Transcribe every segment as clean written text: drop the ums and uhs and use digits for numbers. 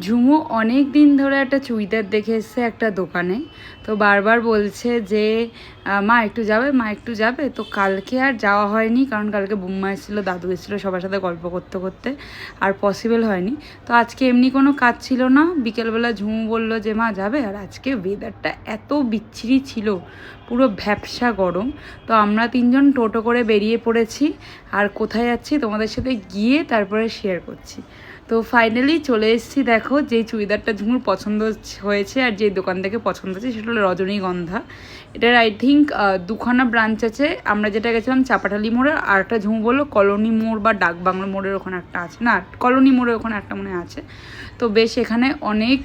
ঝুমু অনেক দিন ধরে একটা চুড়িদার দেখে এসছে একটা দোকানে, তো বারবার বলছে যে মা একটু যাবে, মা একটু যাবে। তো কালকে আর যাওয়া হয়নি, কারণ কালকে বুম্মা এসেছিলো, দাদু এসেছিলো, সবার সাথে গল্প করতে করতে আর পসিবল হয়নি। তো আজকে এমনি কোনো কাজ ছিল না, বিকেলবেলা ঝুমু বলল যে মা যাবে। আর আজকে ওয়েদারটা এত বিচ্ছিরি ছিল, পুরো ভ্যাপসা গরম। তো আমরা তিনজন টোটো করে বেরিয়ে পড়েছি, আর কোথায় যাচ্ছি তোমাদের সাথে গিয়ে তারপরে শেয়ার করছি। তো ফাইনালি চলে এসেছি। দেখো, যেই চুড়িদারটা ঝুমুর পছন্দ হয়েছে আর যেই দোকান থেকে পছন্দ হয়েছে সেটা হলো রজনীগন্ধা। এটার আই থিঙ্ক দুখানা ব্রাঞ্চ আছে। আমরা যেটা গেছিলাম চাপাটালি মোড়ে, আর একটা ঝুমু বললো কলোনি মোড় বা ডাক বাংলা মোড়ের ওখানে একটা আছে, না কলোনি মোড়ের ওখানে একটা মনে আছে। তো বেশ এখানে অনেক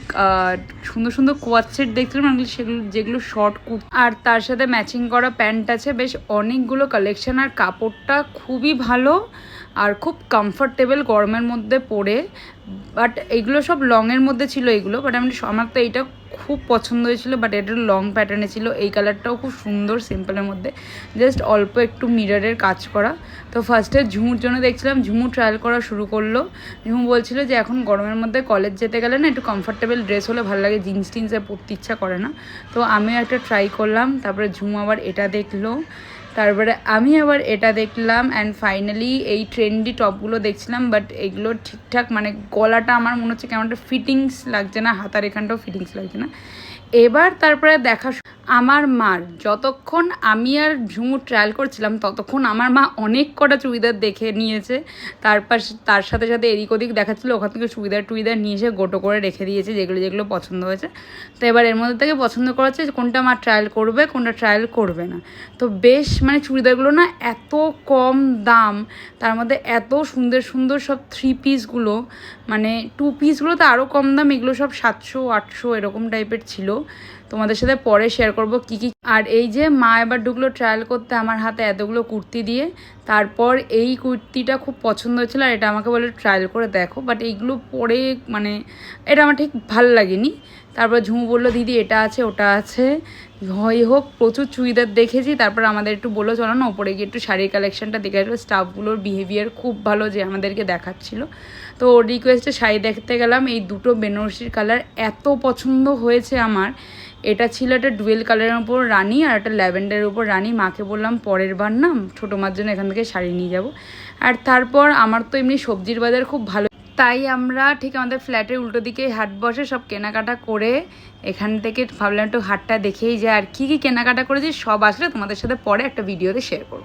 সুন্দর সুন্দর কোয়াচ সেট দেখছিলাম, সেগুলো যেগুলো শর্ট কুর্তি আর তার সাথে ম্যাচিং করা প্যান্ট আছে। বেশ অনেকগুলো কালেকশন, আর কাপড়টা খুবই ভালো আর খুব কমফর্টেবল গরমের মধ্যে পরে। বাট এইগুলো সব লংয়ের মধ্যে ছিল এগুলো, বাট আমার তো এইটা খুব পছন্দ হয়েছিল। বাট এটা লং প্যাটার্নে ছিল, এই কালারটাও খুব সুন্দর, সিম্পলের মধ্যে জাস্ট অল্প একটু মিররের কাজ করা। তো ফার্স্টে ঝুমুর জন্য দেখছিলাম, ঝুমু ট্রায়াল করা শুরু করলো। ঝুমু বলছিল যে এখন গরমের মধ্যে কলেজ যেতে গেলে না একটু কমফর্টেবল ড্রেস হলে ভালো লাগে, জিন্স টিন্সে পরতে ইচ্ছা করে না। তো আমিও একটা ট্রাই করলাম, তারপরে ঝুমু আবার এটা দেখলো, তারপরে আমি আবার এটা দেখলাম। অ্যান্ড ফাইনালি এই ট্রেন্ডি টপগুলো দেখছিলাম, বাট এগুলো ঠিকঠাক মানে গলাটা আমার মনে হচ্ছে কেমন একটা ফিটিংস লাগছে না, হাতার এখানটাও ফিটিংস লাগছে না। এবার তারপরে দেখা আমার মার, যতক্ষণ আমি আর ঝুমু ট্রায়াল করছিলাম ততক্ষণ আমার মা অনেক কটা চুড়িদার দেখে নিয়েছে। তার সাথে সাথে এদিক ওদিক দেখাচ্ছিলো, ওখান থেকে চুড়িদার নিয়ে এসে গোটো করে রেখে দিয়েছে যেগুলো যেগুলো পছন্দ হয়েছে। তো এবার এর মধ্যে থেকে পছন্দ করাচ্ছে কোনটা মা ট্রায়াল করবে, কোনটা ট্রায়াল করবে না। তো বেশ মানে চুড়িদারগুলো না এত কম দাম, তার মধ্যে এত সুন্দর সুন্দর সব 3 পিসগুলো, মানে 2 পিসগুলো তো আরও কম দাম। এগুলো সব 700-800 এরকম টাইপের ছিল। তোমাদের সাথে পরে শেয়ার করবো কী কী। আর এই যে মা এবার ঢুকলো ট্রায়াল করতে আমার হাতে এতগুলো কুর্তি দিয়ে। তারপর এই কুর্তিটা খুব পছন্দ হয়েছিল, আর এটা আমাকে বলে ট্রায়াল করে দেখো, বাট এইগুলো পরে মানে এটা আমার ঠিক ভালো লাগেনি। তারপর ঝুমু বললো দিদি এটা আছে ওটা আছে, হয় হোক প্রচুর চুড়িদার দেখেছি। তারপর আমাদের একটু বললো চলো না ওপরে গিয়ে একটু শাড়ির কালেকশানটা দেখে আসবো। স্টাফগুলোর বিহেভিয়ার খুব ভালো যে আমাদেরকে দেখাচ্ছিলো। তো ওর রিকোয়েস্টে শাড়ি দেখতে গেলাম। এই দুটো বেনারসির কালার এত পছন্দ হয়েছে আমার। এটা ছিল একটা ডুয়েল কালারের উপর রানি আর একটা ল্যাভেন্ডারের উপর রানি। মাকে বললাম পরের বার না ছোটো মার জন্য এখান থেকে শাড়ি নিয়ে যাব। আর তারপর আমার তো এমনি সবজির বাজার খুব ভালো, তাই আমরা ঠিক আমাদের ফ্ল্যাটের উল্টো দিকেই হাট বসে, সব কেনাকাটা করে এখান থেকে ভাবলাম একটু হাটটা দেখেই যায়। আর কী কী কেনাকাটা করেছি সব আসলে তোমাদের সাথে পরে একটা ভিডিওতে শেয়ার করবো।